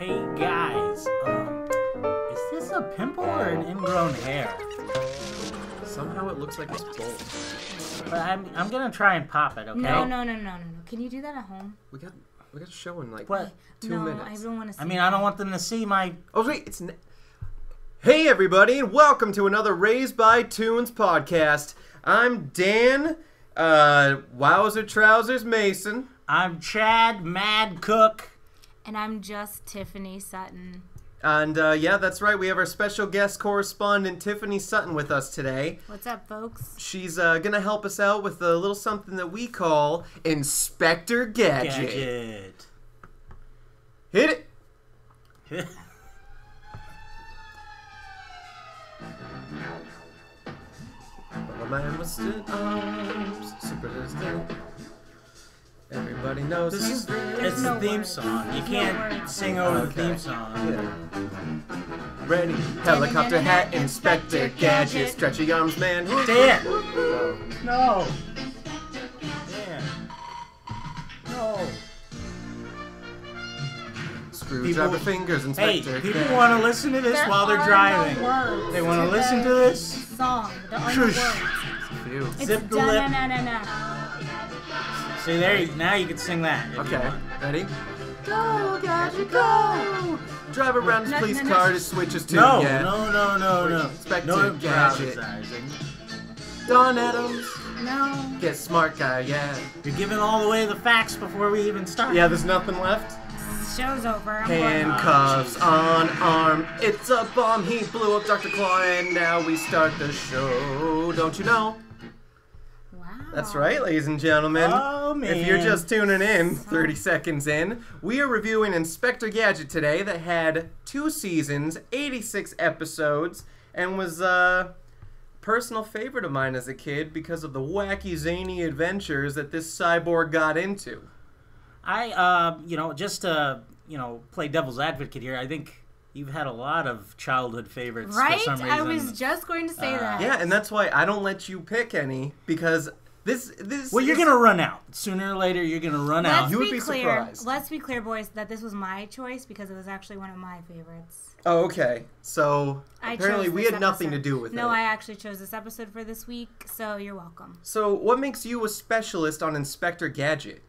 Hey guys, is this a pimple or an ingrown hair? Somehow it looks like it's both. But I'm gonna try and pop it, okay? No. Can you do that at home? We got a show in like What? 2 no, minutes. I don't want to see I mean, I don't want them to see my... Oh wait, Hey everybody, and welcome to another Raised by Toons podcast. I'm Dan, Wowser Trousers Mason. I'm Chad, M.A.D Cook. And I'm just Tiffany Sutton. And yeah, that's right, we have our special guest correspondent Tiffany Sutton with us today. What's up, folks? She's gonna help us out with a little something that we call Inspector Gadget. Gadget. Hit it! Well, the man was stood arms, super distant. Everybody knows This is There's it's no the theme words. song. You There's can't no words. sing over the Okay. theme song. Yeah. Ready, helicopter hat, Inspector Gadget, stretchy arms man. Dan! Oh. No! Dan! No! Screwdriver fingers, Hey, Inspector people Gadget. want to listen to this There while they're are driving. No words They want to to listen the to this? song. There are no Shush. words. Phew. It's Zip the lip. da-na-na-na-na. See, now you can sing that. if you Okay, want. ready? Go, Gadget, go! Drive around his No, police no, no. car to switch his tune. No, yeah. no. Inspector No Gadget. improvising. Don Adams, No. get smart guy, yeah. You're giving all away the facts before we even start. Yeah, there's nothing left. Show's over. I'm going home. Handcuffs on arm, it's a bomb, he blew up Dr. Claw, and now we start the show, don't you know? Wow. That's right, ladies and gentlemen. Oh, man. If you're just tuning in, 30 seconds in, we are reviewing Inspector Gadget today that had 2 seasons, 86 episodes, and was a personal favorite of mine as a kid because of the wacky, zany adventures that this cyborg got into. Just to, play devil's advocate here, I think you've had a lot of childhood favorites Right? for some reason. I was just going to say that. Yeah, and that's why I don't let you pick any, because this Well, you're is- going to run out. Sooner or later, you're going to run out. You would be surprised. Let's be clear, boys, that this was my choice because it was actually one of my favorites. Oh, okay. So, I apparently chose we this had nothing to episode. do with it. No, I actually chose this episode for this week, so you're welcome. So, what makes you a specialist on Inspector Gadget?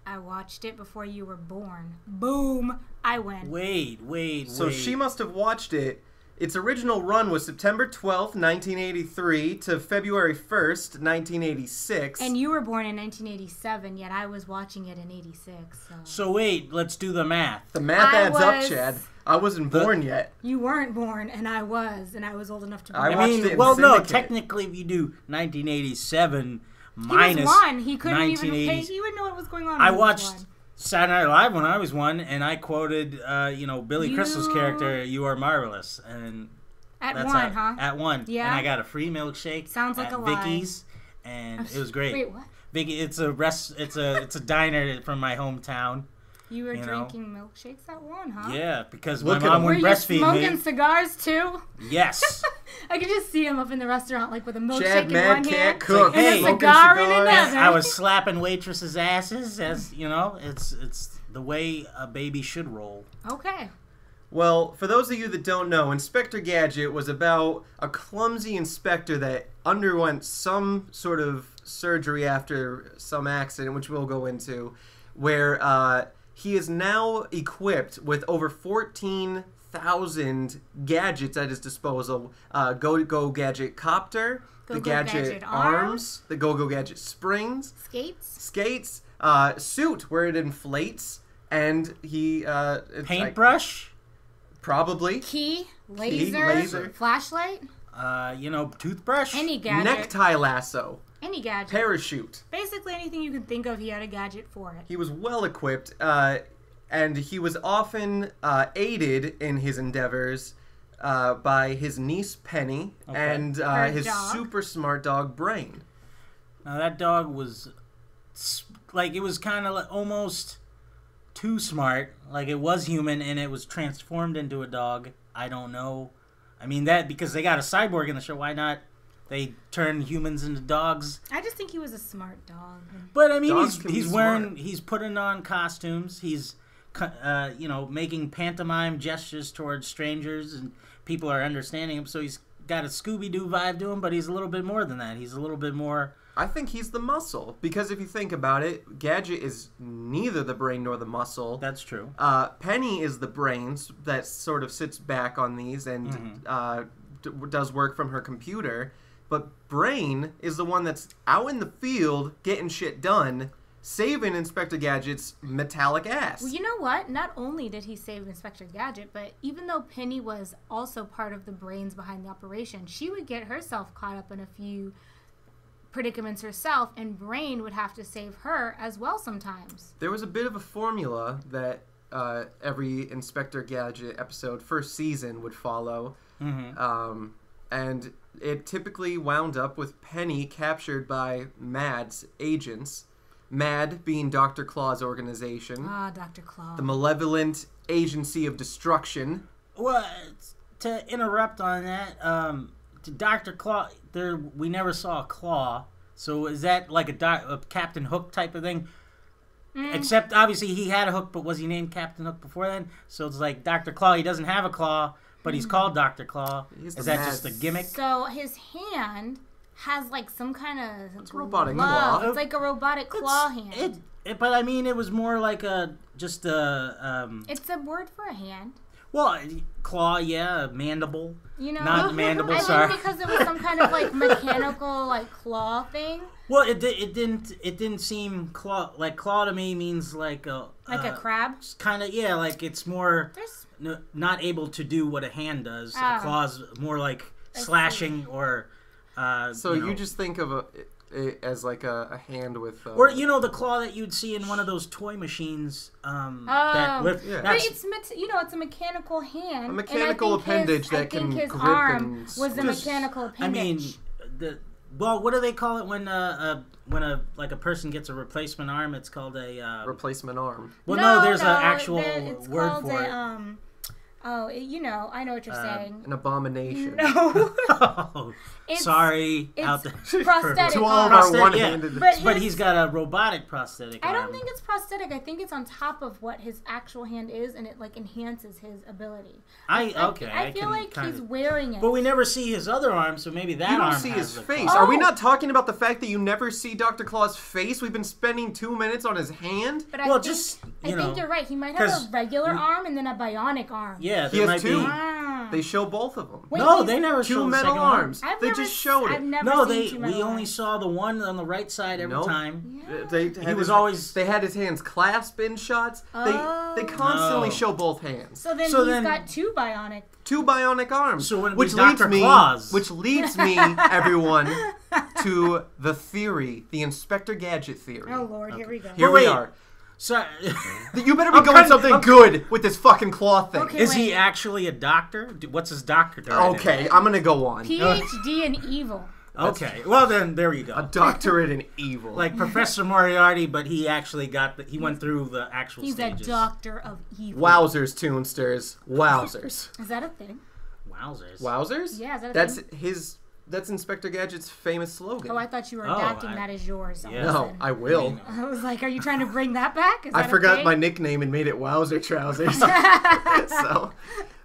I watched it before you were born. Boom! I win. Wait. So she must have watched it. Its original run was September 12th, 1983 to February 1st, 1986. And you were born in 1987, yet I was watching it in 86. So wait, let's do the math. the math I adds up, was- Chad. I wasn't born yet. You weren't born, and I was old enough to be I born. watched it in no, syndicate. technically, if you do 1987 He minus was one. He couldn't even 1980s. pay. He wouldn't know what was going on. I when he was watched one. Saturday Night Live when I was 1, and I quoted, Billy Crystal's You- character, "You are marvelous," and At that's one, huh? At 1, Yeah. and I got a free milkshake. Sounds like at a lie. Vicky's, and it was great. Wait, what? Vicky, it's a diner from my hometown. You were You know. drinking milkshakes at one, huh? Yeah, because Look my at mom him. Were would you breastfeed smoking me. cigars too? Yes. I could just see him up in the restaurant, like with a milkshake Chad in Mad one can't hand cook. Hey, and a smoking cigar in cigars. another. I was slapping waitresses' asses, as you know. It's the way a baby should roll. Okay. Well, for those of you that don't know, Inspector Gadget was about a clumsy inspector that underwent some sort of surgery after some accident, which we'll go into, where he is now equipped with over 14,000 gadgets at his disposal. Go Gadget Copter, the Go-Go Gadget Gadget Arms, the Go Gadget Springs, Skates? skates, suit where it inflates, and he Paintbrush, probably Key? Laser? laser. Flashlight? toothbrush. Any gadget. necktie lasso, Any gadget. parachute. Basically anything you could think of, he had a gadget for it. He was well equipped, and he was often aided in his endeavors by his niece Penny and Her his dog. super smart dog Brain. Now that dog was it was kind of almost too smart. Like it was human and it was transformed into a dog. I don't know. I mean that because they got a cyborg in the show. Why not? They turn humans into dogs. I just think he was a smart dog. But I mean, Dogs can be he's smart. putting on costumes. He's making pantomime gestures towards strangers, and people are understanding him. So he's got a Scooby-Doo vibe to him, but he's a little bit more than that. He's a little bit more... I think he's the muscle, because if you think about it, Gadget is neither the brain nor the muscle. That's true. Penny is the brains that sort of sits back on these and does work from her computer, but Brain is the one that's out in the field getting shit done, saving Inspector Gadget's metallic ass. Well, you know what? Not only did he save Inspector Gadget, but even though Penny was also part of the brains behind the operation, she would get herself caught up in a few predicaments herself, and Brain would have to save her as well sometimes. There was a bit of a formula that every Inspector Gadget episode, first season, would follow. And it typically wound up with Penny captured by M.A.D's agents. M.A.D being Dr. Claw's organization. Ah, Dr. Claw. The malevolent agency of destruction. Well, to interrupt on that, Dr. Claw, we never saw a claw. So is that like a Captain Hook type of thing? Except, obviously, he had a hook, but was he named Captain Hook before then? So it's like Dr. Claw, he doesn't have a claw, but he's called Dr. Claw. Is that just a gimmick? So his hand has like some kind of... It's a robotic claw. It's like a robotic claw hand. But I mean, it was more like just a... It's a word for a hand. Well, claw, yeah, mandible. You know, not mandible. I Sorry, think because it was some kind of like mechanical like claw thing. Well, it didn't seem claw to me means like a crab. Kind of, yeah, like it's more not able to do what a hand does. A claw's more like slashing or. So you just think of it as like a hand with... or, the claw that you'd see in one of those toy machines that lift... Yeah. But it's a mechanical hand. A mechanical appendage that can grip his arm and... was a mechanical appendage. I mean, what do they call it when a person gets a replacement arm? It's called a... replacement arm. Well, no, there's an actual word for it. I know what you're saying. An abomination. No. Sorry. It's out there. prosthetic To all of our one-handed... Yeah. But he's got a robotic prosthetic I arm. don't think it's prosthetic. I think it's on top of what his actual hand is, and it like enhances his ability. I feel like he's wearing it. But we never see his other arm, so maybe that arm has You don't see his the face. claw. Are we not talking about the fact that you never see Dr. Claw's face? We've been spending 2 minutes on his hand? But I think you're right. He might have a regular arm and then a bionic arm. Yeah, he has two. They show both of them. Wait, they never two showed metal the arms. I've they never just showed it. I've never seen two metal we only arms. saw the one on the right side every time. Yeah. They had his hands clasped in shots. They constantly show both hands. So then got two bionic arms. So when which leads me, everyone, to the theory, the Inspector Gadget theory. Oh Lord, here we go. Here we are. So, you better be going something good with this fucking claw thing. Okay, is he actually a doctor? What's his doctorate? Okay, I'm gonna go on. PhD in evil. Okay, well then, there you go. A doctorate in evil. Like Professor Moriarty, but he actually he went through the actual stages. He's a doctor of evil. Wowsers, Toonsters. Wowsers. Is that a thing? Wowsers. Wowsers? Yeah, is that a thing? That's Inspector Gadget's famous slogan. Oh, I thought you were adapting that as yours. Yeah. No, I will. I was like, are you trying to bring that back? I forgot my nickname and made it Wowser Trousers. So,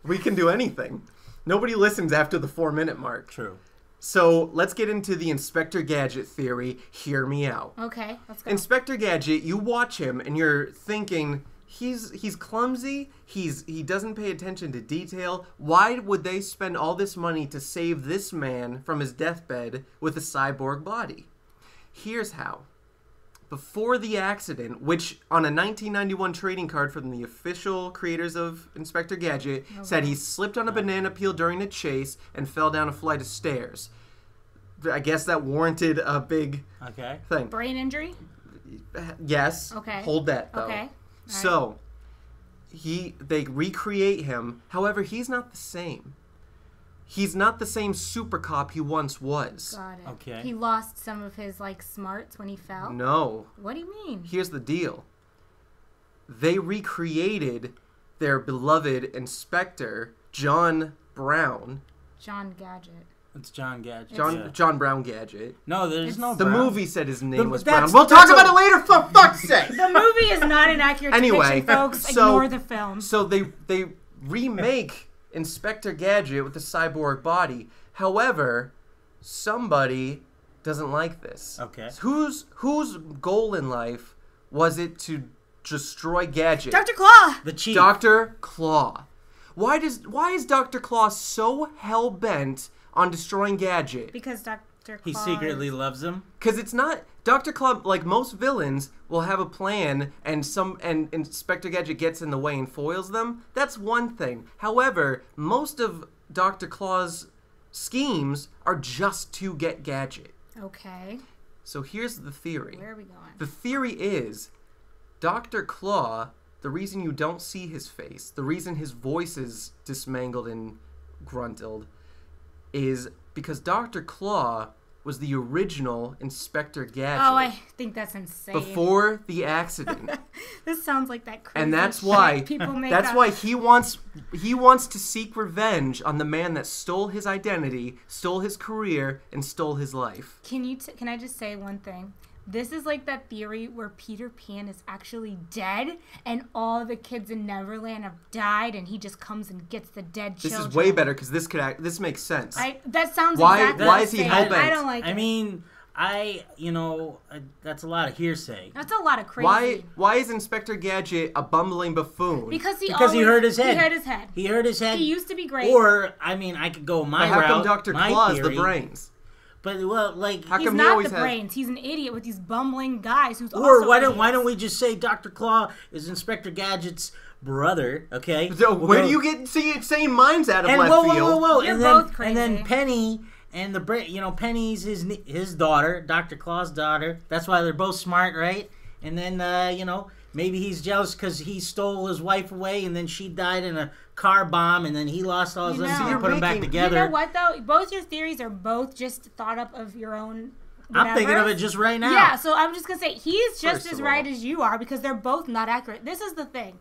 we can do anything. Nobody listens after the 4-minute mark. True. So, let's get into the Inspector Gadget theory. Hear me out. Okay, let's go. Inspector Gadget, you watch him and you're thinking... He's clumsy. He doesn't pay attention to detail. Why would they spend all this money to save this man from his deathbed with a cyborg body? Here's how. Before the accident, which on a 1991 trading card from the official creators of Inspector Gadget said he slipped on a banana peel during a chase and fell down a flight of stairs. I guess that warranted a big thing. Brain injury? Yes. Okay. Hold that though. Okay. So, they recreate him. However, he's not the same. He's not the same super cop he once was. Got it. Okay. He lost some of his smarts when he fell? No. What do you mean? Here's the deal. They recreated their beloved inspector, John Brown. John Gadget. It's John Gadget. John Brown Gadget. No, there's no The Brown. movie said his name was that's- Brown. We'll talk about it later, for fuck's sake! The movie is not an accurate depiction, folks. Ignore the film. So they remake Inspector Gadget with the cyborg body. However, somebody doesn't like this. Okay. Whose goal in life was it to destroy Gadget? Dr. Claw! The Chief. Dr. Claw. Why is Dr. Claw so hell bent on destroying Gadget? Because Dr. Claw... He secretly loves him. Because it's not... Dr. Claw, like most villains, will have a plan and Inspector Gadget gets in the way and foils them. That's one thing. However, most of Dr. Claw's schemes are just to get Gadget. Okay. So here's the theory. Where are we going? The theory is Dr. Claw, the reason you don't see his face, the reason his voice is dismangled and gruntled, is because Dr. Claw was the original Inspector Gadget. Oh, I think that's insane. Before the accident. This sounds like that crazy And that's shit why people make that's up. why he wants to seek revenge on the man that stole his identity, stole his career, and stole his life. Can I just say one thing? This is like that theory where Peter Pan is actually dead and all the kids in Neverland have died and he just comes and gets the dead children. This is way better because this makes sense. That sounds Why- exactly why the is he same. hell-bent? I don't like it. I mean, that's a lot of hearsay. That's a lot of crazy. Why is Inspector Gadget a bumbling buffoon? Because he Because hurt his head. He hurt his head. He hurt his head. He used to be great. Or, I mean, I could go my But how route. come Dr. my Claw's theory, the brains? But, well, like... How He's come he not always the has... brains. He's an idiot with these bumbling guys who's Or also why idiots. don't we just say Dr. Claw is Inspector Gadget's brother, okay? So where do you get insane minds out of left field? Whoa. You're and both then, crazy. And then Penny and Penny's his daughter, Dr. Claw's daughter. That's why they're both smart, right? And then, maybe he's jealous because he stole his wife away and then she died in a car bomb and then he lost all his limbs and you're put them back making- together. You know what, though? Both your theories are both just thought up of your own... I'm thinking of it just right now. Yeah, so I'm just going to say, he's just First as of right all- as you are because they're both not accurate. This is the thing.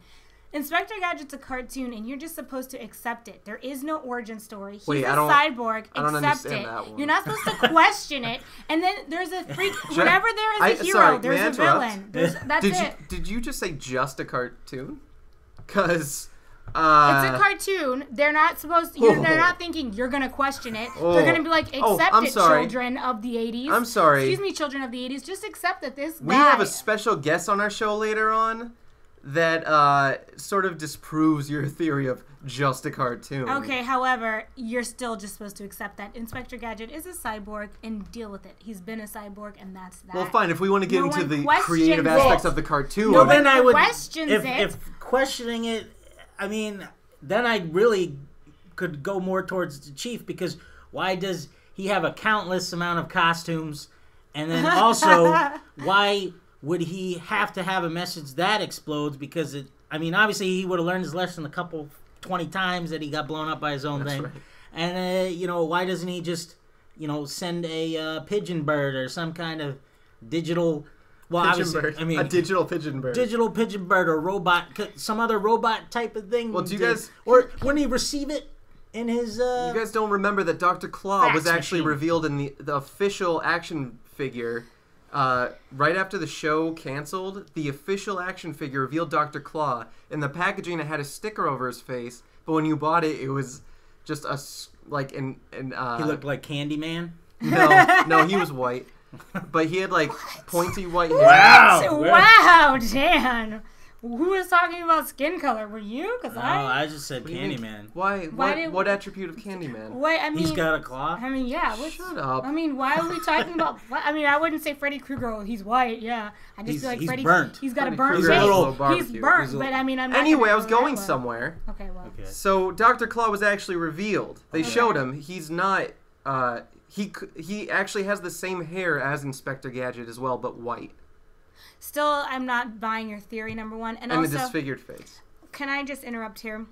Inspector Gadget's a cartoon, and you're just supposed to accept it. There is no origin story. He's Wait, a I don't- cyborg. I don't Accept understand it. that one. You're not supposed to question it. And then there's a freak. Whenever there is a hero, sorry, there's may I a interrupt? villain. That's it. Did you just say just a cartoon? Because It's a cartoon. They're not supposed to, they're Oh. not thinking you're going to question it. Oh. They're going to be like, Oh, accept I'm it, sorry. children of the 80s. I'm sorry. Excuse me, children of the 80s. Just accept that this we guy... have a special guest on our show later on that sort of disproves your theory of just a cartoon. Okay, however, you're still just supposed to accept that Inspector Gadget is a cyborg and deal with it. He's been a cyborg, and that's that. Well, fine. If we want to get No into one the questions creative it. aspects of the cartoon, No Well, one then I would... questions it. If questioning it, I mean, then I really could go more towards the Chief because why does he have a countless amount of costumes? And then also, why would he have to have a message that explodes? Because obviously he would have learned his lesson 20 times that he got blown up by his own thing. right. And, why doesn't he just, send a pigeon bird or some kind of digital... Well, pigeon obviously, bird. A digital pigeon bird. Digital pigeon bird or robot, some other robot type of thing. Well, do you guys... Or wouldn't he receive it in his... You guys don't remember that Dr. Claw Fax was actually machine. revealed in the official action figure right after the show canceled. The official action figure revealed Dr. Claw. In the packaging, it had a sticker over his face, but when you bought it, it was just he looked like Candyman. No, he was white. But he had pointy white hair. Wow, Dan. Who was talking about skin color? Were you? Because I just said What do you mean? Candyman. Why? did- What attribute of Candyman? Wait, I mean... He's got a claw. I mean, yeah. Shut up. I mean, why are we talking about... I wouldn't say Freddy Krueger. Oh, he's white, yeah. I just feel like he's Freddy... burnt. He's got Freddy a burnt Krueger's face. a little He's barbecue. burnt, He's a but little- I mean, I'm not Anyway, gonna I was go that going way. somewhere. Okay, well. Okay. So Dr. Claw was actually revealed. They showed him. He's not. He actually has the same hair as Inspector Gadget as well, but white Still, I'm not buying your theory, number one. And and a also, disfigured face. can I just interrupt here?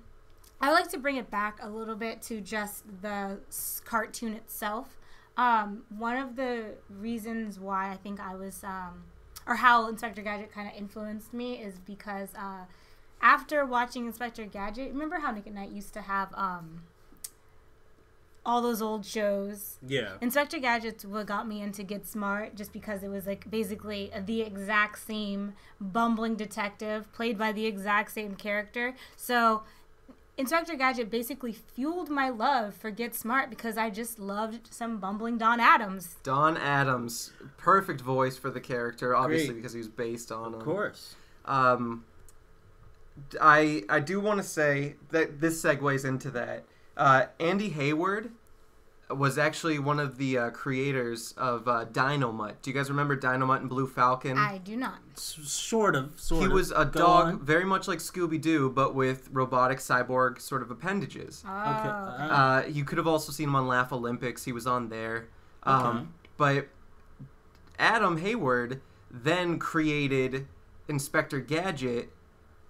I like to bring it back a little bit to just the cartoon itself. One of the reasons why I think I was, or how Inspector Gadget kind of influenced me is because after watching Inspector Gadget, remember how Nick at Night used to have all those old shows. Yeah. Inspector Gadget's what got me into Get Smart, just because it was like basically the exact same bumbling detective played by the exact same character. So Inspector Gadget basically fueled my love for Get Smart because I just loved some bumbling Don Adams. Don Adams, perfect voice for the character, obviously. Great. Because he was based on him. Of course. I do want to say that this segues into that. Andy Hayward was actually one of the creators of Dynamite. Do you guys remember Dynamite and Blue Falcon? I do not. Sort of. He was a dog, very much like Scooby-Doo, but with robotic cyborg sort of appendages. Oh. Okay. You could have also seen him on Laugh Olympics. He was on there. Okay. But Adam Hayward then created Inspector Gadget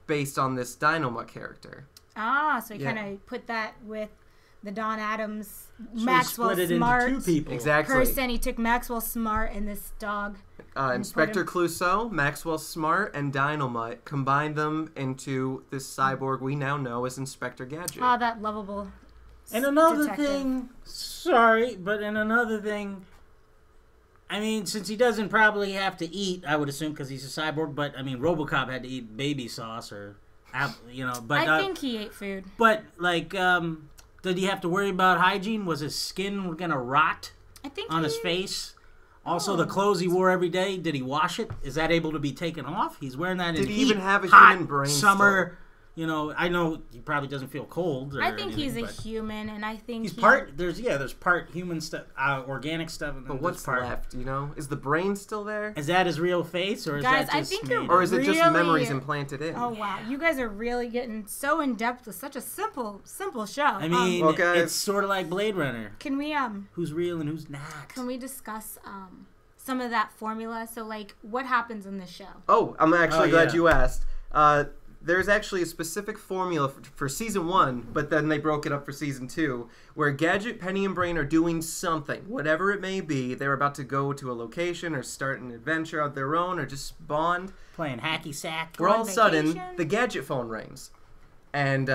based on this Dynamite character. So he kind of put that with the Don Adams, So Maxwell split it Smart into two people. Exactly. person. He took Maxwell Smart and this dog. Inspector Clouseau, Maxwell Smart, and Dynamite, combined them into this cyborg we now know as Inspector Gadget. Oh, that lovable And another detective. thing, sorry, but another thing, I mean, since he doesn't probably have to eat, I would assume, because he's a cyborg, but, I mean, RoboCop had to eat baby sauce or, but... I think he ate food. But, like, did he have to worry about hygiene? Was his skin going to rot on his face? Also, the clothes he wore every day, did he wash it? Is that able to be taken off? He's wearing that in Did he even have a hot human brain summer... still? I know he probably doesn't feel cold. I think he's a human, and I think he's part. There's part human stuff, organic stuff. And but what's part, left? Is the brain still there? Is that his real face, or is Guys, that just I think made or is it just really, memories implanted in? Oh wow, you guys are really getting so in depth with such a simple show. I mean, it's sort of like Blade Runner. Can we who's real and who's not? Can we discuss some of that formula? So like, what happens in this show? Oh, I'm actually glad you asked. There's actually a specific formula for season 1, but then they broke it up for season 2, where Gadget, Penny, and Brain are doing something, whatever it may be. They're about to go to a location or start an adventure of their own or just bond. Playing hacky sack. Where all of a sudden, the Gadget phone rings. And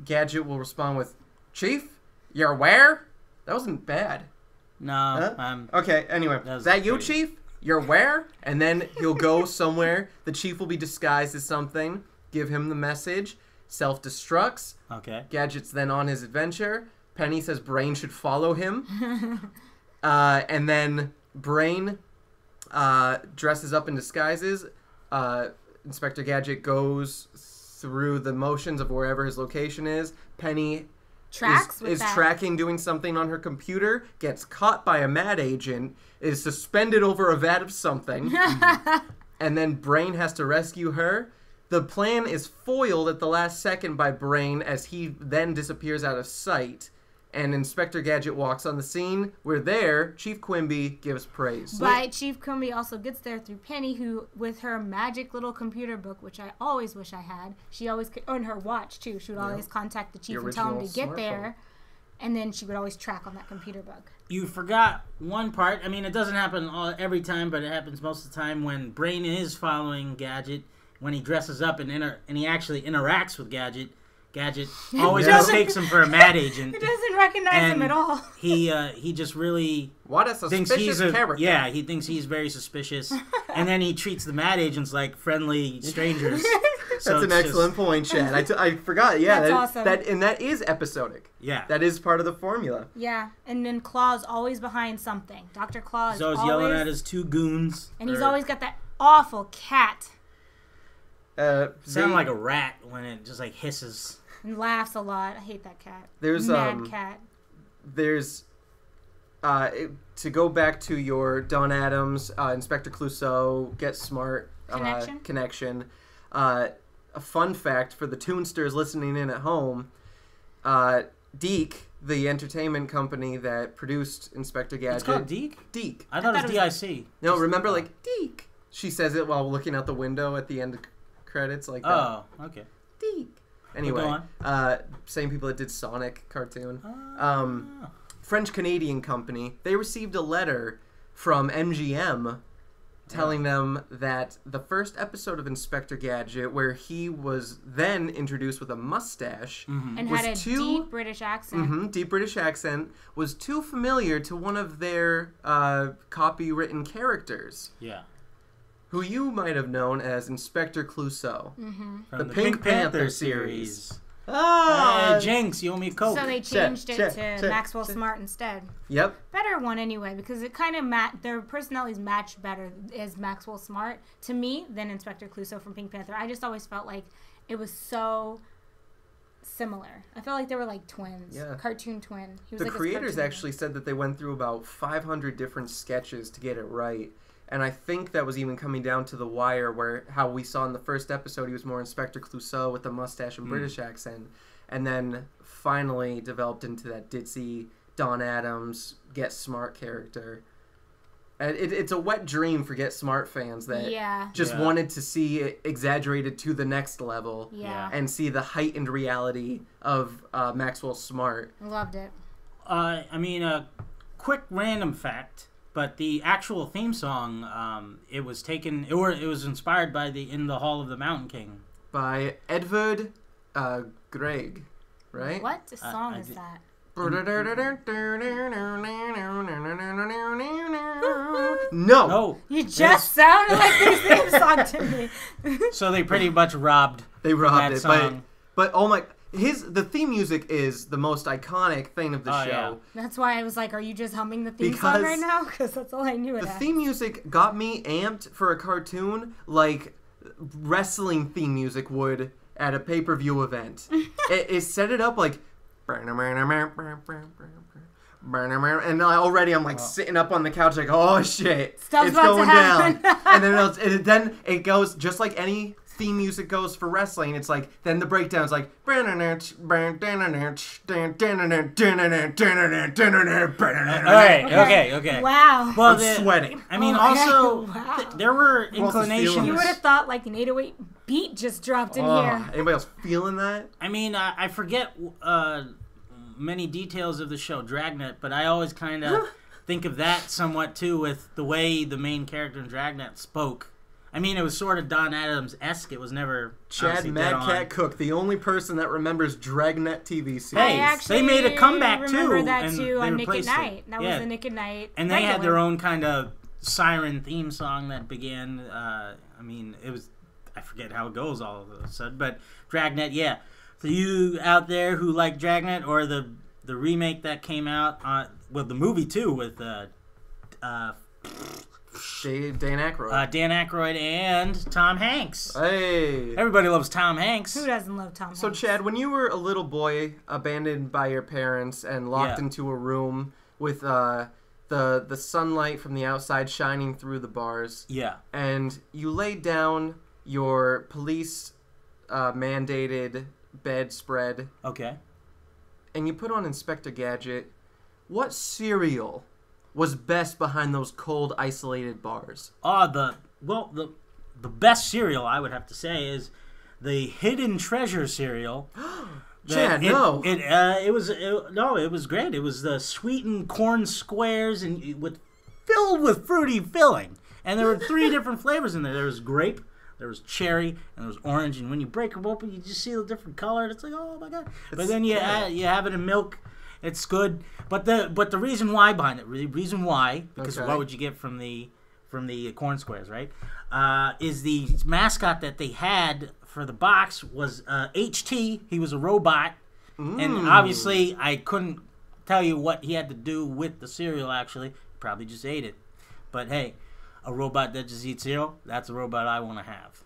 Gadget will respond with, "Chief, you're where?" That wasn't bad. No. Okay, anyway. Is that you, Chief? You're where? And then he'll go somewhere. The Chief will be disguised as something. Give him the message. Self-destructs. Okay. Gadget's then on his adventure. Penny says Brain should follow him. And then Brain dresses up in disguises. Inspector Gadget goes through the motions of wherever his location is. Penny is tracking, doing something on her computer, gets caught by a M.A.D agent, is suspended over a vat of something, and then Brain has to rescue her. The plan is foiled at the last second by Brain as he then disappears out of sight, and Inspector Gadget walks on the scene. We're there. Chief Quimby gives praise. But Chief Quimby also gets there through Penny, who, with her magic little computer book, which I always wish I had, she always, and her watch too, she would always contact the Chief and tell him to get there, and then she would always track on that computer book. You forgot one part. I mean, it doesn't happen every time, but it happens most of the time when Brain is following Gadget. When he dresses up and he actually interacts with Gadget, Gadget always mistakes him for a M.A.D agent. He doesn't recognize him at all. He just really what a suspicious character. Yeah, he thinks he's very suspicious, and then he treats the M.A.D agents like friendly strangers. That's an excellent point, Chad. I forgot. Yeah, that's awesome. And that is episodic. Yeah, that is part of the formula. Yeah, and then Claw's always behind something. Dr. Claw is always yelling at his two goons, and he's always got that awful cat. Sound like a rat when it just like hisses and laughs a lot. I hate that cat. There's M.A.D cat. There's to go back to your Don Adams, Inspector Clouseau, Get Smart connection. A fun fact for the Toonsters listening in at home: Deke, the entertainment company that produced Inspector Gadget. It's called Deke? Deke. I thought it was DIC. No, remember, like, Deke. She says it while looking out the window at the end of credits, like that. Oh, okay. Deke. Anyway, same people that did Sonic cartoon. French-Canadian company. They received a letter from MGM telling them that the first episode of Inspector Gadget, where he was then introduced with a mustache, and had a deep British accent. Deep British accent, was too familiar to one of their copywritten characters. Yeah. Who you might have known as Inspector Clouseau. From the Pink Panther series. Ah, Jinx, you owe me a Coke. So they changed it to Maxwell Smart instead. Yep. Better one anyway, because it kind of their personalities matched better as Maxwell Smart to me than Inspector Clouseau from Pink Panther. I just always felt like it was so similar. I felt like they were like twins. Yeah. Cartoon twin. He was The like creators actually said that they went through about 500 different sketches to get it right. And I think that was even coming down to The Wire, where how we saw in the first episode he was more Inspector Clouseau with a mustache and British accent, and then finally developed into that ditzy Don Adams Get Smart character. And it's a wet dream for Get Smart fans that just wanted to see it exaggerated to the next level and see the heightened reality of Maxwell Smart. Loved it. I mean, a quick random fact. But the actual theme song, it was taken, or it was inspired by In the Hall of the Mountain King by Edvard Grieg, right? What song is that? No. You just sounded like the theme song to me. So they pretty much robbed. They robbed it, song. but oh my. The theme music is the most iconic thing of the show. Yeah. That's why I was like, are you just humming the theme song right now? Because that's all I knew. The theme music got me amped for a cartoon like wrestling theme music would at a pay-per-view event. it set it up like... And already I'm like sitting up on the couch like, oh shit, Stuff's it's about going to happen. down. And then it goes just like any theme music goes for wrestling. It's like, then the breakdown's like, okay. Wow. Well, I'm sweating. I mean, also, there were inclinations. You would have thought like an 808 beat just dropped in here. Anybody else feeling that? I mean, I forget many details of the show Dragnet, but I always kind of think of that somewhat too with the way the main character in Dragnet spoke. I mean, it was sort of Don Adams-esque. It was never Chad Mad Cat Cook, the only person that remembers Dragnet TV series. Hey, they made a comeback too. I remember that and too on Nick at Night. It. That was the Nick at Night. And they had their own kind of siren theme song that began. I mean, it was, I forget how it goes all of a sudden, but Dragnet, yeah. For you out there who like Dragnet or the remake that came out, well, the movie too with Dan Aykroyd. Dan Aykroyd and Tom Hanks. Hey. Everybody loves Tom Hanks. Who doesn't love Tom Hanks? So, Chad, when you were a little boy, abandoned by your parents and locked into a room with the sunlight from the outside shining through the bars. Yeah. And you laid down your police mandated bedspread. Okay. And you put on Inspector Gadget. What cereal was best behind those cold, isolated bars? The best cereal I would have to say is the Hidden Treasure cereal. Chad, no. It was great. It was the sweetened corn squares and filled with fruity filling, and there were 3 different flavors in there. There was grape, there was cherry, and there was orange. And when you break them open, you just see the different color. And it's like, oh my god! But then you have it in milk. It's good, but the reason why behind it, because what would you get from the corn squares, right? Is the mascot that they had for the box was HT. He was a robot, and obviously I couldn't tell you what he had to do with the cereal. Actually, probably just ate it. But hey, a robot that just eats cereal—that's a robot I want to have,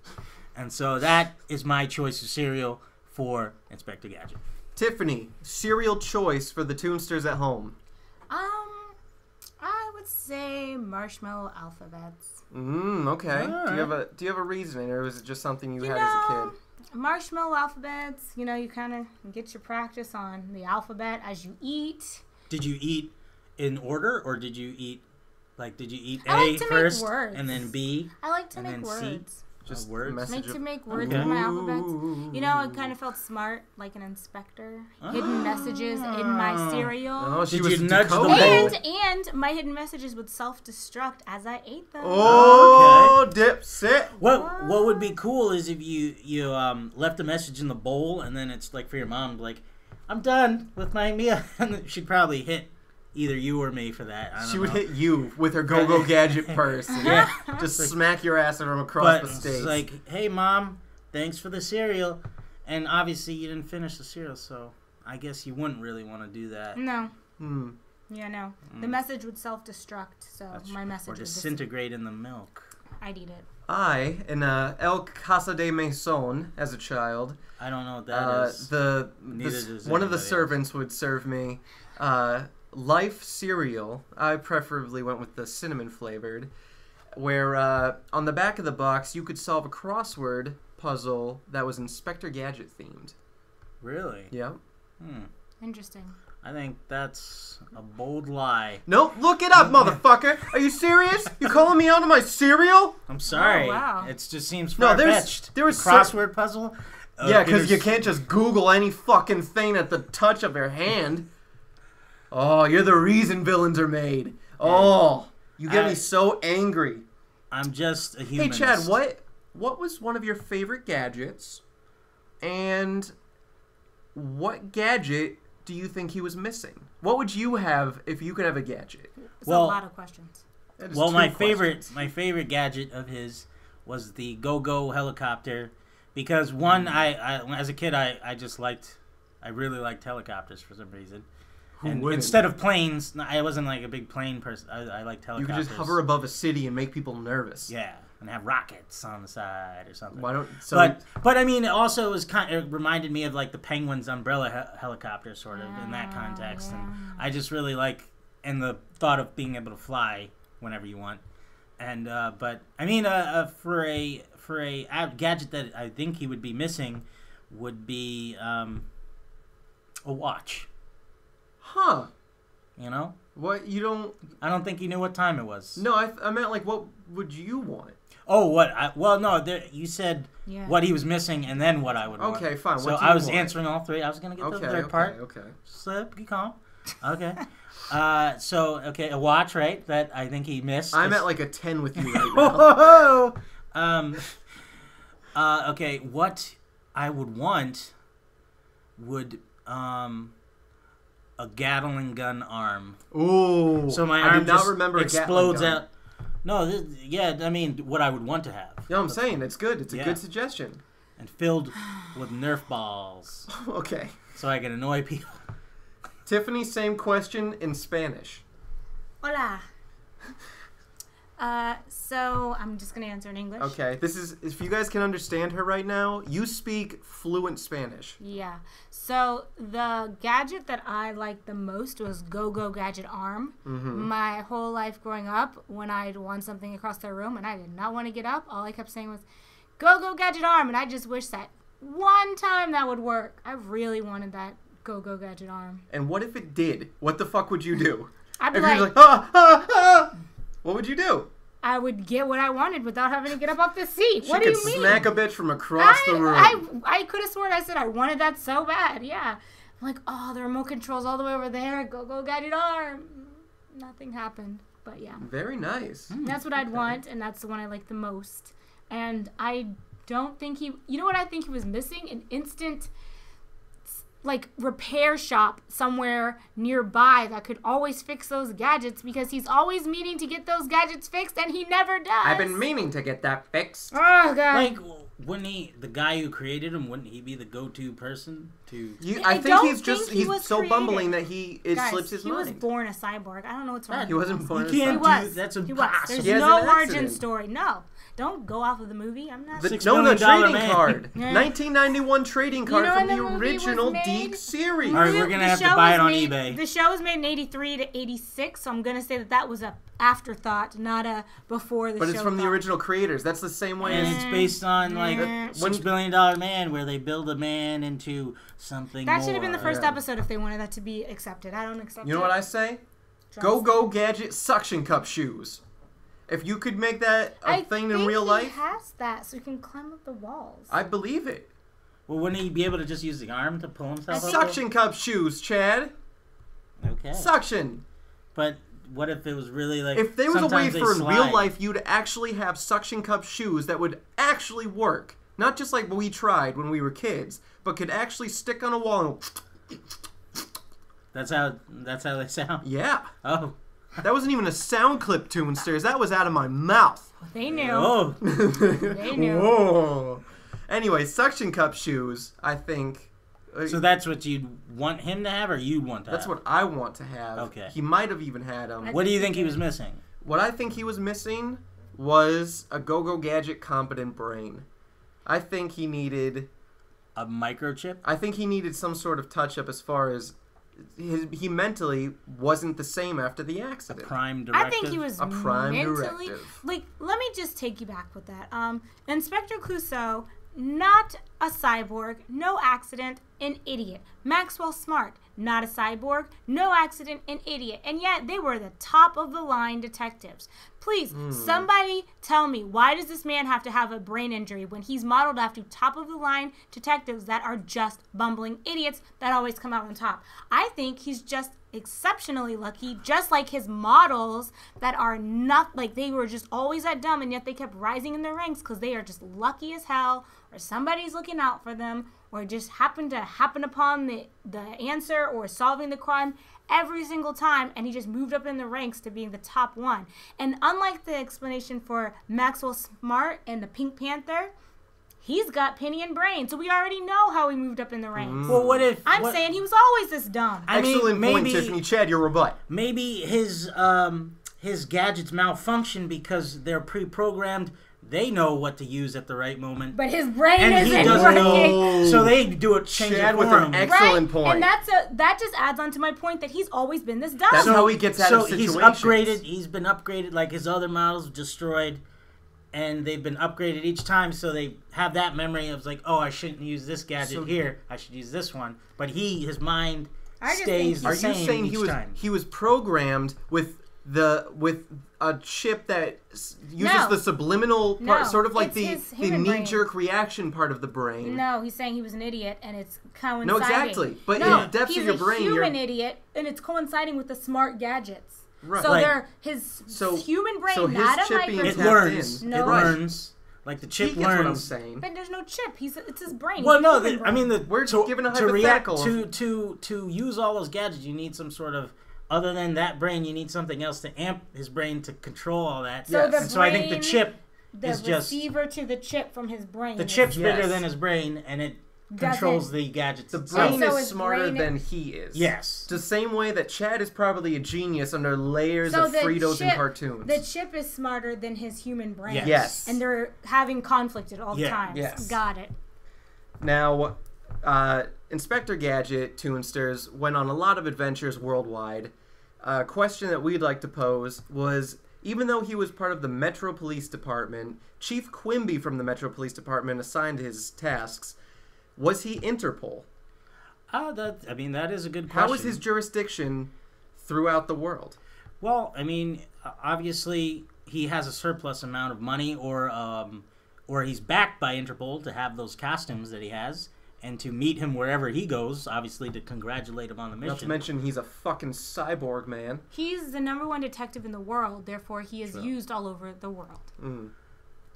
and so that is my choice of cereal for Inspector Gadget. Tiffany, cereal choice for the Toonsters at home. I would say marshmallow alphabets. Okay. Right. Do you have a reasoning, or was it just something you had as a kid? Marshmallow alphabets. You kind of get your practice on the alphabet as you eat. Did you eat in order, or did you eat A first and then B? I like to make words. C? Just words? a message To of... make words Okay. with my alphabets. You know, it kind of felt smart, like an inspector. Hidden messages in my cereal. Oh, she Did was you nudge the decoding. bowl? And my hidden messages would self-destruct as I ate them. Oh, dipsit. What would be cool is if you left a message in the bowl and then it's like for your mom, like, I'm done with my meal, and she'd probably hit either you or me for that. I don't She know. would hit you with her go-go gadget purse. And Yeah. just smack your ass from across But the stage. it's like, hey mom, thanks for the cereal, and obviously you didn't finish the cereal, so I guess you wouldn't really want to do that. No. Hmm. Yeah, no. The message would self-destruct, so my message Or would disintegrate in the milk. I'd eat it. I, in El Casa de Maison, as a child, I don't know what that is. Neither does one of the anybody servants would serve me Life cereal. I preferably went with the cinnamon flavored, where on the back of the box you could solve a crossword puzzle that was Inspector Gadget themed. Really? Yeah. Interesting. I think that's a bold lie. Nope, look it up, motherfucker! Are you serious? You calling me out on my cereal? I'm sorry. Oh, wow. It just seems No, far-fetched. there was crossword puzzle? Yeah, because you there's- can't just Google any fucking thing at the touch of your hand. Oh, you're the reason villains are made. Oh, you get me so angry. I'm just a Hey, humanist. Chad, what was one of your favorite gadgets? And what gadget do you think he was missing? What would you have if you could have a gadget? It's Well- a lot of questions. That is Well, two my questions. favorite gadget of his was the go-go helicopter, because one, I as a kid I really liked helicopters for some reason. And wouldn't? instead of planes, I wasn't like a big plane person. I liked You helicopters. could just hover above a city and make people nervous. Yeah, and have rockets on the side or something. Why don't? So But I mean, it also was it reminded me of like the Penguin's umbrella helicopter, sort of in that context, and I just really like and the thought of being able to fly whenever you want. And but I mean, for a gadget that I think he would be missing would be a watch. huh? You know, What you don't? I don't think he knew what time it was. No, I meant like, what would you want? Oh, what? Well, no. You said Yeah. what he was missing, and then what I would want. Okay, fine. So What do you I was want? answering all three. I was gonna get the Okay, third part. okay. So be calm. Okay. A watch, right? That I think he missed. I'm at like a 10 with you right now. Okay. What I would want would a Gatling gun arm. Ooh. So my I arm did not just remember a explodes Gatling gun. out. No, I mean what I would want to have. No, I'm saying it's good. It's a Yeah. good suggestion. And filled with Nerf balls, Okay. so I can annoy people. Tiffany, same question in Spanish. Hola. So I'm just gonna answer in English. Okay. This is, if you guys can understand her right now, you speak fluent Spanish. Yeah. So the gadget that I liked the most was Go-Go Gadget Arm. My whole life growing up, when I'd want something across the room and I did not want to get up, all I kept saying was, Go-Go Gadget Arm, and I just wish that one time that would work. I really wanted that Go-Go Gadget Arm. And what if it did? What the fuck would you do? I'd be If you're like, ah! What would you do? I would get what I wanted without having to get up off the seat. She What do could you mean? smack a bitch from across the room. I could have sworn I said I wanted that so bad. Yeah. I'm like, oh, the remote control's all the way over there. Go Gadget Arm. Nothing happened. But yeah. Very nice. That's what I'd want, and that's the one I like the most. And I don't think you know what I think he was missing? An instant, like, repair shop somewhere nearby that could always fix those gadgets, because he's always meaning to get those gadgets fixed, and he never does. I've been meaning to get that fixed. Oh, God. Like, wouldn't the guy who created him, wouldn't he be the go-to person to... I I think don't he's just, think he he's was so created. bumbling that it Guys, slips his he mind. was born a cyborg. I don't know what's wrong. He wasn't born You a can't cyborg. do... That's He was. impossible. There's He has no an origin accident. story. No. Don't go off of the movie. I'm not... The $6 trading million man. card. Yeah. 1991 trading card know from when the the movie was original made? Deke series. All right, we're gonna The have to show buy it was on made- eBay. The show was made in 83 to 86, so I'm going to say that was a afterthought, not a before the show. But it's from the thought. original creators. That's the same way And as... it's based on, like, When- $6 billion man, where they build a man into something That more. should have been the first Yeah. episode if they wanted that to be accepted. I don't accept it. You know what I say? Trust. Go Gadget suction cup shoes. If you could make that a thing in real life, he has that, so he can climb up the walls. I believe it. Well, wouldn't he be able to just use the arm to pull himself up? Suction cup shoes, Chad. Okay. Suction. But what if it was really like... If there was a way for in slide. real life you to actually have suction cup shoes that would actually work, not just like we tried when we were kids, but could actually stick on a wall and... That's how they sound? Yeah. Oh. That wasn't even a sound clip, Toonsters. That was out of my mouth. They knew. Oh. They knew. Whoa. Anyway, suction cup shoes, I think... So that's what you'd want him to have, or you'd want to have? That's what I want to have. Okay. He might have even had them. What do you think he was missing? What I think he was missing was a Go-Go Gadget competent brain. I think he needed... A microchip? I think he needed some sort of touch-up as far as... He mentally wasn't the same after the accident. Prime directive? I think he was A prime mentally... directive. Like, let me just take you back with that. Inspector Clouseau, not a cyborg, no accident, an idiot. Maxwell Smart, not a cyborg, no accident, an idiot. And yet, they were the top-of-the-line detectives. Please, somebody tell me, why does this man have to have a brain injury when he's modeled after top-of-the-line detectives that are just bumbling idiots that always come out on top? I think he's just exceptionally lucky, just like his models that are not, like, they were just always that dumb, and yet they kept rising in their ranks because they are just lucky as hell, or somebody's looking out for them, or just happen upon the answer or solving the crime every single time, and he just moved up in the ranks to being the top one. And unlike the explanation for Maxwell Smart and the Pink Panther, he's got Penny and brain, so we already know how he moved up in the ranks. Well, what if... I'm saying he was always this dumb. Excellent point, Tiffany. Chad, your rebut. Maybe his gadgets malfunction because they're pre-programmed. They know what to use at the right moment. But his brain and isn't he doesn't working. know. So they do it, change Chad it with for an him. excellent point. And that just adds on to my point that he's always been this dumb. That's how he gets out of situations. He's upgraded. He's been upgraded like his other models destroyed. And they've been upgraded each time, so they have that memory of like, oh, I shouldn't use this gadget here. I should use this one. But his mind stays the same. Are you saying he was programmed with a chip that uses the subliminal part, sort of like the knee-jerk reaction part of the brain? No, he's saying he was an idiot, and it's coinciding. No, exactly. But in the depths of your brain, he's a human idiot, and it's coinciding with the smart gadgets. Right. So like, they're his human brain, his not a chip being microchip. It learns. No. It learns. Like the chip he gets learns. What I'm saying. But there's no chip. It's his brain. Well, no, I mean we're given a hypothetical. To use all those gadgets, you need some sort of, other than that brain, you need something else to amp his brain to control all that. So, and so I think the chip is just the receiver to the chip from his brain. The chip's bigger than his brain, and it controls the gadgets. The brain is smarter than he is. Yes. The same way that Chad is probably a genius under layers of Fritos and cartoons. The chip is smarter than his human brain. Yes. And they're having conflicted all the time. Yes. Got it. Now, Inspector Gadget, Toonsters, went on a lot of adventures worldwide. A question that we'd like to pose was, even though he was part of the Metro Police Department, Chief Quimby from the Metro Police Department assigned his tasks. Was he Interpol? That is a good question. How was his jurisdiction throughout the world? Well, I mean, obviously he has a surplus amount of money, or he's backed by Interpol to have those costumes that he has, and to meet him wherever he goes, obviously to congratulate him on the mission. Not to mention he's a fucking cyborg, man. He's the #1 detective in the world, therefore he is used all over the world. Mm.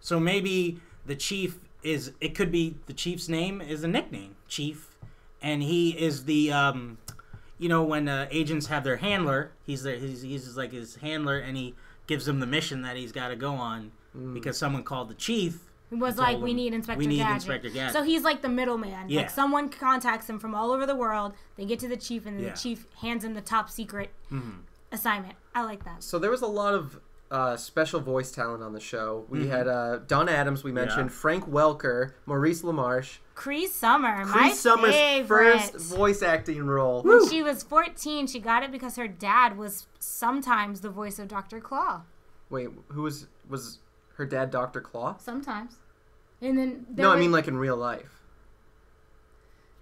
So maybe the chief it could be the chief's name is a nickname, Chief, and he is the, when agents have their handler, he's like his handler, and he gives them the mission that he's got to go on because someone called the chief. He was like, we need Inspector Gadget. So he's like the middleman. Yeah. Like someone contacts him from all over the world, they get to the chief, and then the chief hands him the top secret assignment. I like that. So there was a lot of special voice talent on the show. We had Don Adams, we mentioned, Frank Welker, Maurice LaMarche. Cree Summer, Cree Summer's first voice acting role. When she was 14, she got it because her dad was sometimes the voice of Dr. Claw. Wait, who was her dad Dr. Claw? Sometimes. And then I mean like in real life.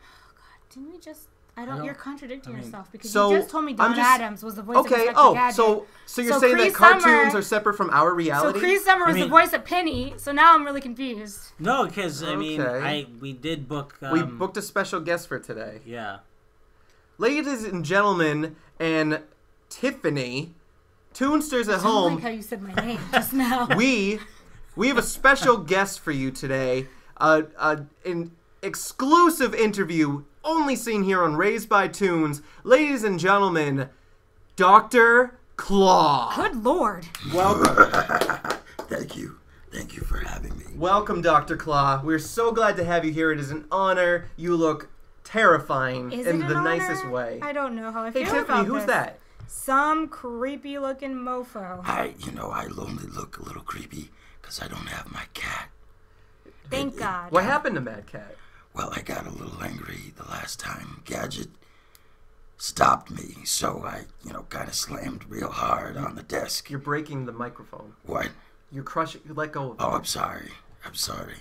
Oh God, didn't we just... I don't. You're contradicting yourself because So, you just told me Don Adams was the voice of Okay. Inspector Gadget. So you're So saying Cree that cartoons Summer- are separate from our reality? So Cree Summer was I the mean- voice of Penny. So now I'm really confused. No, because I mean, Okay. we did book. We booked a special guest for today. Yeah. Ladies and gentlemen, and Tiffany, Toonsters at I home. like how you said my name just now. we have a special guest for you today. An exclusive interview only seen here on Raised by Toons. Ladies and gentlemen, Dr. Claw. Good Lord. Welcome. Thank you. Thank you for having me. Welcome, Dr. Claw. We're so glad to have you here. It is an honor. You look terrifying Is in it the an nicest honor? way. I don't know how I Hey, feel Tiffany, about who's this. that? Some creepy looking mofo. I only look a little creepy because I don't have my cat. Thank God. What happened to Mad Cat? Well, I got a little angry the last time Gadget stopped me, so I, kind of slammed real hard on the desk. You're breaking the microphone. What? You're crushing. You let go of it. Oh, I'm sorry. I'm sorry.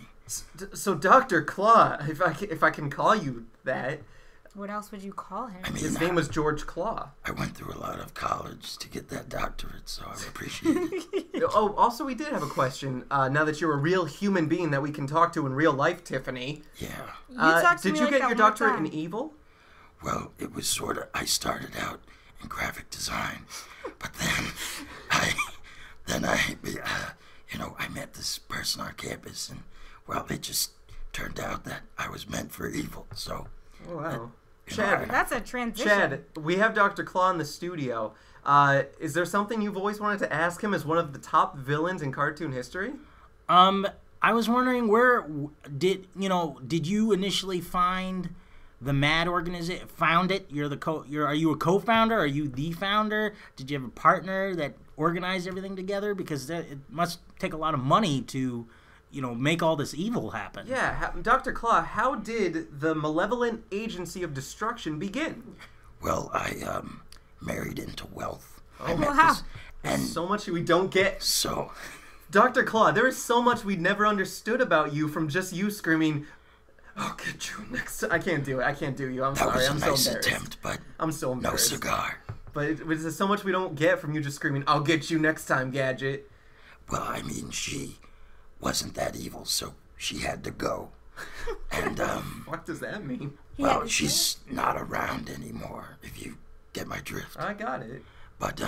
So, Dr. Claw, if I can call you that, What else would you call him? I mean, his name was George Claw. I went through a lot of college to get that doctorate, so I appreciate it. Oh, also, we did have a question. Now that you're a real human being that we can talk to in real life, Tiffany. Yeah. You talked to did me you like get that your one doctorate time. in evil? Well, it was I started out in graphic design, but then I met this person on campus, and, well, it just turned out that I was meant for evil, so. Oh, wow. You Chad, know, That's a transition. Chad, we have Dr. Claw in the studio. Is there something you've always wanted to ask him as one of the top villains in cartoon history? I was wondering where did you initially find the M.A.D organization? Found it? Are you a co-founder? Are you the founder? Did you have a partner that organized everything together? Because it must take a lot of money to, make all this evil happen. Yeah, Dr. Claw, how did the malevolent agency of destruction begin? Well, I married into wealth. Oh, wow. And so much we don't get. so, Dr. Claw, there is so much we never understood about you from just you screaming, "I'll get you next time." I can't do it. I can't do you. I'm that sorry. was a I'm nice so embarrassed. attempt, but I'm so no embarrassed. cigar. But there's so much we don't get from you just screaming, "I'll get you next time, Gadget." Well, I mean, she wasn't that evil, so she had to go. And, What does that mean? well, she's not around anymore, if you get my drift. I got it. But,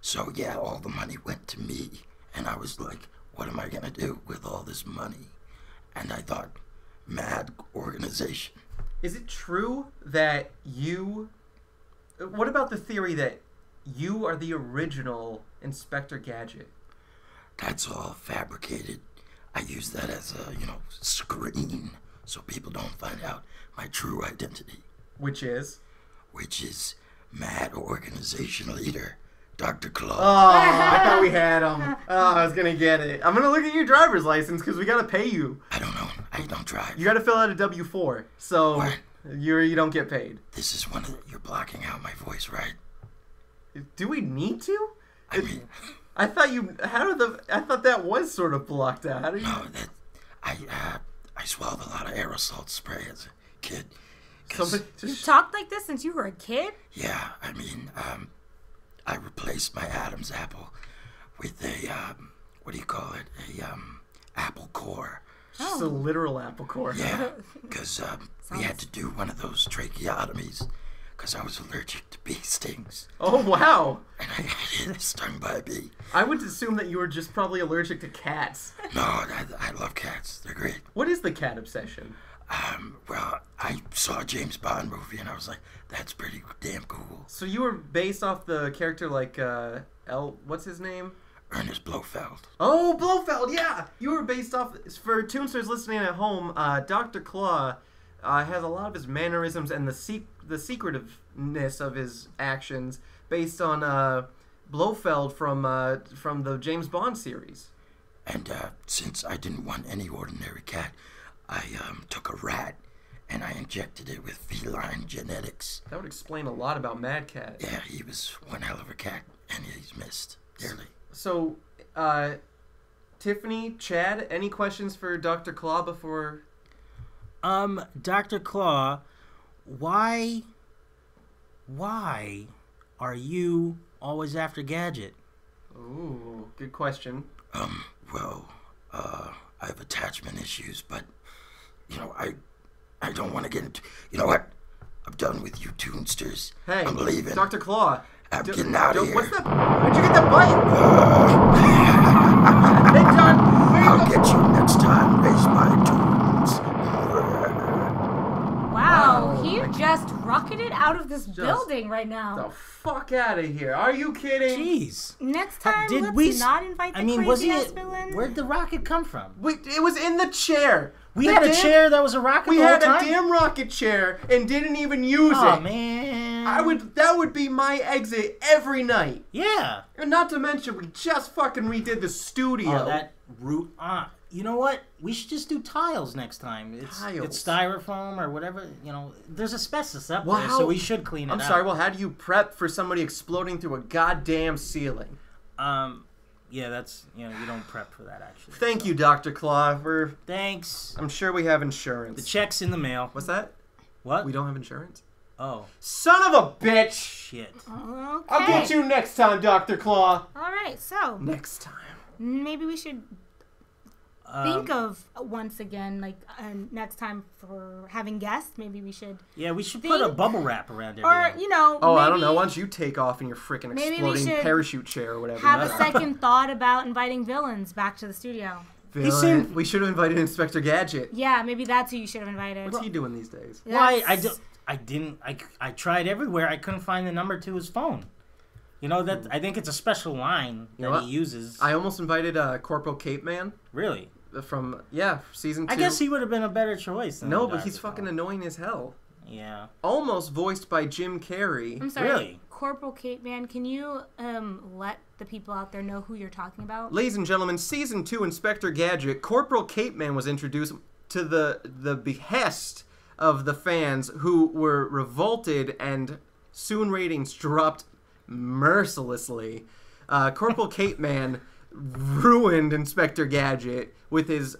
so yeah, all the money went to me, and I was like, what am I gonna do with all this money? And I thought, M.A.D organization. Is it true that you... What about the theory that you are the original Inspector Gadget? That's all fabricated. I use that as a, screen, so people don't find out my true identity, Which is? which is M.A.D organization leader, Dr. Claw. Oh, I thought we had him. Oh, I was going to get it. I'm going to look at your driver's license because we got to pay you. I don't know. I don't drive. You got to fill out a W-4, so What? you don't get paid. This is you're blocking out my voice, right? Do we need to? I mean, I thought I thought that was sort of blocked out. How do you? no, I swallowed a lot of aerosol spray as a kid. 'Cause, Somebody You just talked like this since you were a kid? yeah, I mean, I replaced my Adam's apple with a, what do you call it? Apple core. just a literal apple core. Yeah, because we had to do one of those tracheotomies because I was allergic to bee stings. Oh, wow. And I got stung by a bee. I would assume that you were just probably allergic to cats. No, I love cats. They're great. What is the cat obsession? Well, I saw a James Bond movie and I was like, that's pretty damn cool. So you were based off the character like, what's his name? Ernest Blofeld. Oh, Blofeld, yeah! You were based off, for Toonsters listening at home, Dr. Claw has a lot of his mannerisms and the secretiveness of his actions based on Blofeld from the James Bond series. And since I didn't want any ordinary cat, I took a rat and I injected it with feline genetics. That would explain a lot about Mad Cat. Yeah, he was one hell of a cat, and he's missed dearly. So, Tiffany, Chad, any questions for Dr. Claw before... Dr. Claw, why are you always after Gadget? Ooh, good question. Well, I have attachment issues, but, you know, I don't want to get into... You know what? I'm done with you, Toonsters. Hey, I'm leaving. Dr. Claw. I'm getting out of here. What's that? Where'd you get that bite? Hey, John, where you I'll go? get you next time, Raised by Toons. Wow, Wow. he just rocketed out of this building right now. The fuck out of here. Are you kidding? Jeez. Next time, Did let's we? not invite the I mean, crazy-ass villain. Where'd the rocket come from? It was in the chair. We had a chair that was a rocket. We the whole had time? a damn rocket chair and didn't even use Oh it. man. That would be my exit every night. Yeah. And not to mention, we just fucking redid the studio. Oh, that root. You know what? We should just do tiles next time. It's styrofoam or whatever. You know, there's asbestos up there, so we should clean it I'm out. sorry. Well, how do you prep for somebody exploding through a goddamn ceiling? Yeah, that's, you know, you don't prep for that, actually. Thank you, Dr. Claw. Thanks. I'm sure we have insurance. The check's in the mail. What's that? What? We don't have insurance? Oh. Son of a bitch! Shit. Okay. I'll get you next time, Dr. Claw. All right, so Next time. maybe we should think of once again, like next time for having guests. Maybe we should. Yeah, we should put a Think- bubble wrap around everything. Or, you know, Oh, maybe I don't know. Why don't you take off in your freaking maybe we exploding should parachute chair or whatever? have a second thought about inviting villains back to the studio. Villain. We should have invited Inspector Gadget. Yeah, maybe that's who you should have invited. What's he doing these days? Why? That's- I didn't. I tried everywhere. I couldn't find the number to his phone. You know, that I think it's a special line You know that what? he uses. I almost invited Corporal Cape Man Really? from, season 2. I guess he would have been a better choice. Than No, the but guy he's before. fucking annoying as hell. Yeah. Almost voiced by Jim Carrey. I'm sorry, Really? Corporal Kate Man, can you let the people out there know who you're talking about? Ladies and gentlemen, season 2 Inspector Gadget, Corporal Cape Man was introduced to the behest of the fans who were revolted, and soon ratings dropped mercilessly. Corporal Cape Man ruined Inspector Gadget with his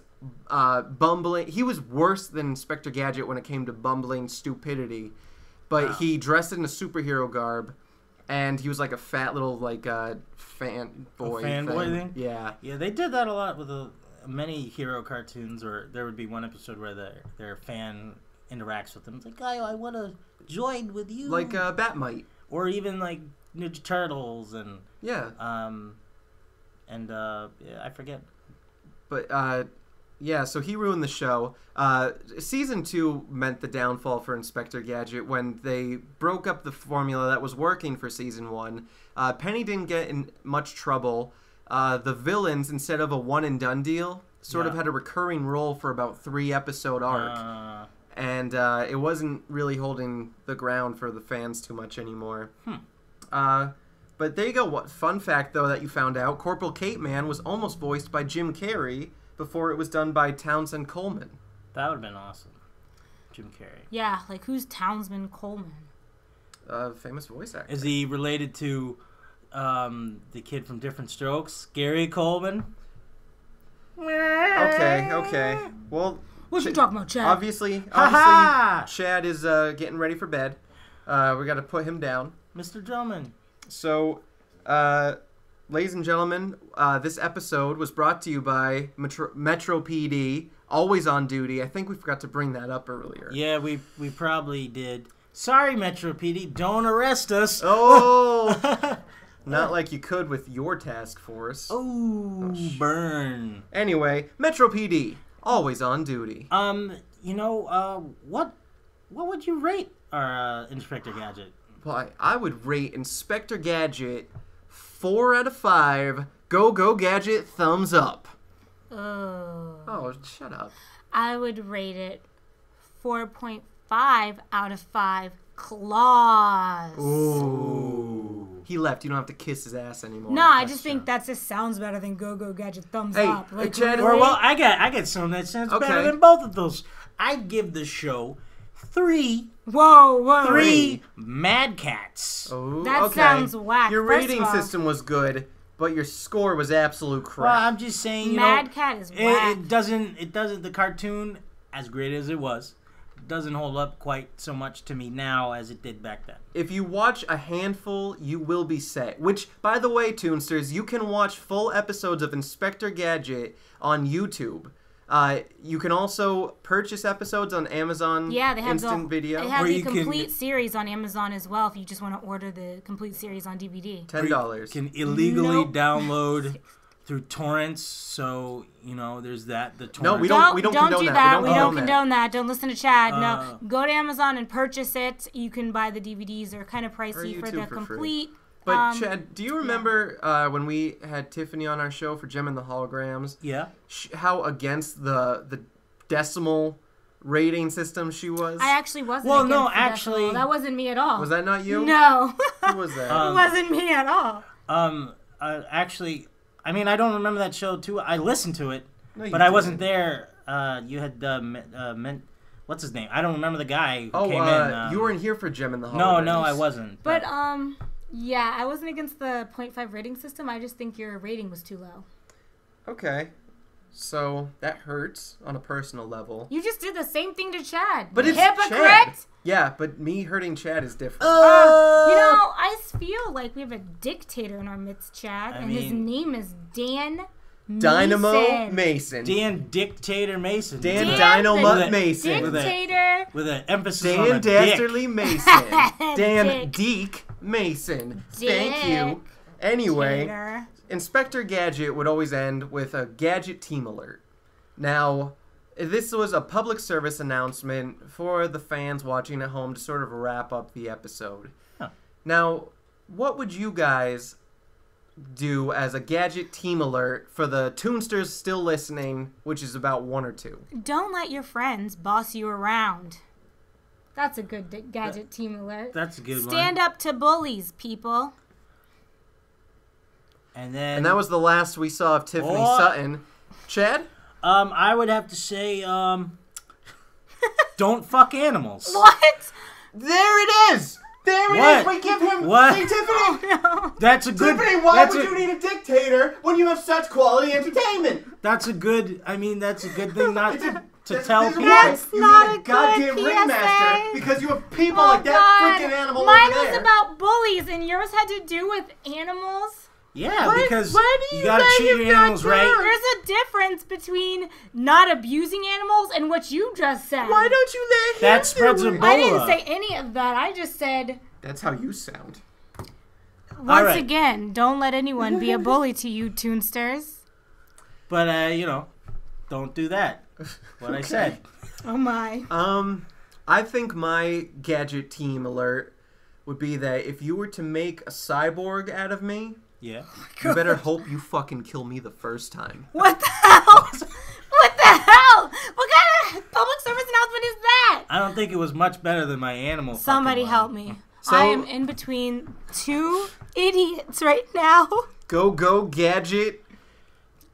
bumbling. He was worse than Inspector Gadget when it came to bumbling stupidity, but he dressed in a superhero garb, and he was like a fat little fanboy thing? Yeah. Yeah, they did that a lot with many hero cartoons, or there would be one episode where their fan interacts with them. It's like, I want to join with you. Like Batmite. Or even like Ninja Turtles and Yeah. I forget. But so he ruined the show. Season 2 meant the downfall for Inspector Gadget when they broke up the formula that was working for season 1. Penny didn't get in much trouble. The villains, instead of a one and done deal, sort of had a recurring role for about 3-episode arc. And it wasn't really holding the ground for the fans too much anymore. But there you go. What fun fact, though, that you found out. Corporal Cape Man was almost voiced by Jim Carrey before it was done by Townsend Coleman. That would have been awesome. Jim Carrey. Yeah, like who's Townsend Coleman? Famous voice actor. Is he related to the kid from Different Strokes, Gary Coleman? Okay. Well, What you talking about, Chad? obviously, Ha-ha! Chad is getting ready for bed. We got to put him down. Mr. Drummond. So, ladies and gentlemen, this episode was brought to you by Metro PD, always on duty. I think we forgot to bring that up earlier. Yeah, we probably did. Sorry, Metro PD, don't arrest us. Oh! Not like you could with your task force. Oh, burn. Anyway, Metro PD, always on duty. What would you rate our Inspector Gadget? Well, I would rate Inspector Gadget 4 out of 5. Go Gadget, thumbs up. Oh, shut up. I would rate it 4.5 out of 5 claws. Ooh. He left. You don't have to kiss his ass anymore. No, I just think that just sounds better than Go Gadget thumbs Hey, up. Like, Chad, really? Well, I get something that sounds Okay. better than both of those. I give the show 3 Whoa. Mad Cats. Oh, That okay. sounds whack. Your First rating of all, system was good, but your score was absolute Well, crap. I'm just saying, Mad Cat is whack. it doesn't. The cartoon, as great as it was, doesn't hold up quite so much to me now as it did back then. If you watch a handful, you will be set. Which, by the way, Toonsters, you can watch full episodes of Inspector Gadget on YouTube. You can also purchase episodes on Amazon Yeah, they have Instant Video. They have Or the you can- complete series on Amazon as well if you just want to order the complete series on DVD. $10. Can illegally Nope. download through torrents, so there's that. The torrent. No, we don't condone do that. that. We We don't don't condone condone that. Don't listen to Chad. No, Uh, go to Amazon and purchase it. You can buy the DVDs. They're kind of pricey for YouTube the for free. complete. But, Chad, do you remember when we had Tiffany on our show for Gem and the Holograms, Yeah. how against the decimal rating system she was? I actually wasn't. Well, against no, the decimal. actually- that wasn't me at all. Was that not you? No, Who was that? it wasn't me at all. Actually, I mean, I don't remember that show too. I listened to it, No, you but I didn't. wasn't there. You had what's his name? I don't remember the guy who came in. You weren't here for Gem and the Holograms. No, I wasn't. But yeah, I wasn't against the 0.5 rating system. I just think your rating was too low. Okay. So, that hurts on a personal level. You just did the same thing to Chad. But it's hypocrite. Chad. Yeah, but me hurting Chad is different. I feel like we have a dictator in our midst, Chad, and his mean- name is Dan Dynamo Mason. Mason. Dan Dictator Mason. Dan Dan Dynamite the Mason. Dictator. with an emphasis on Dan a dick. Dastardly Mason. Dan Dick. Deke Mason. Thank Dick. you. Anyway, Tater. Inspector Gadget would always end with a Gadget team alert. Now, this was a public service announcement for the fans watching at home to sort of wrap up the episode. Huh. Now, what would you guys do as a Gadget team alert for the Toonsters still listening, which is about 1 or 2? Don't let your friends boss you around. That's a good Gadget team alert. That's a good Stand one. up to bullies, people. And then And that was the last we saw of Tiffany Oh. Sutton. Chad? I would have to say don't fuck animals. What? There it is! There it What? is! We give him... What? Hey, Tiffany! No. That's a good. Tiffany, why that's would a- you need a dictator when you have such quality entertainment? That's a good. I mean, that's a good thing not to That's tell the people. reason why That's you not need a good goddamn PSA. ringmaster because you have people Oh, like that God. freaking animal Mine over there. was about bullies, and yours had to do with animals. Yeah, Why- because why do you you gotta let treat him your not animals do right. it? There's a difference between not abusing animals and what you just said. Why don't you let him That spreads do a it? bully. I didn't Ebola. say any of that. I just said, That's how you sound. once right. again, don't let anyone be a bully to you, Toonsters. But don't do that. What I said. Oh my. I think my Gadget team alert would be that if you were to make a cyborg out of me, Yeah. you better hope you fucking kill me the first time. What the hell? What the hell? What kind of public service announcement is that? I don't think it was much better than my animal. Somebody fucking help one. me. So- I am in between two idiots right now. Go Gadget.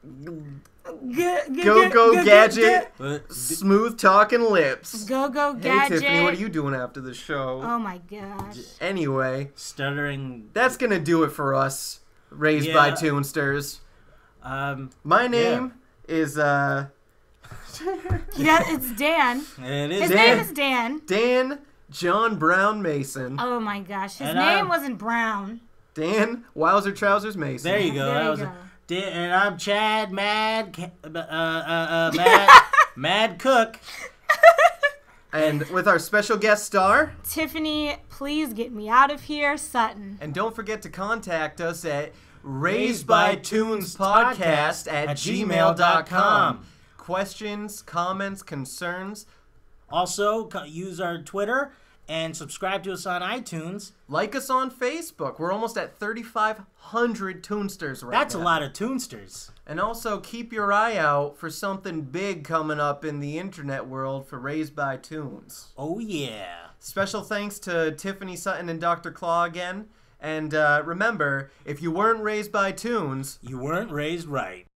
Go Go Gadget. But Smooth talking lips. Go Hey Gadget. Tiffany, what are you doing after the show? Oh my gosh. Anyway, stuttering. that's gonna do it for us. Raised Yeah. by Toonsters. My name is Yeah, it's Dan. It is. His Dan. name is Dan. Dan John Brown Mason. Oh my gosh. His And, name wasn't Brown. Dan Wowser Trousers Mason. There you go. There that you was go. and I'm Chad Mad Mad Cook. And with our special guest star. Tiffany, please get me out of here, Sutton. And don't forget to contact us at raisedbytoonspodcast@gmail.com. Questions, comments, concerns. Also, use our Twitter and subscribe to us on iTunes. Like us on Facebook. We're almost at 3,500 Toonsters right That's now. a lot of Toonsters. And also keep your eye out for something big coming up in the internet world for Raised by Toons. Oh yeah. Special thanks to Tiffany Sutton and Dr. Claw again. And remember, if you weren't raised by Toons, You weren't raised right.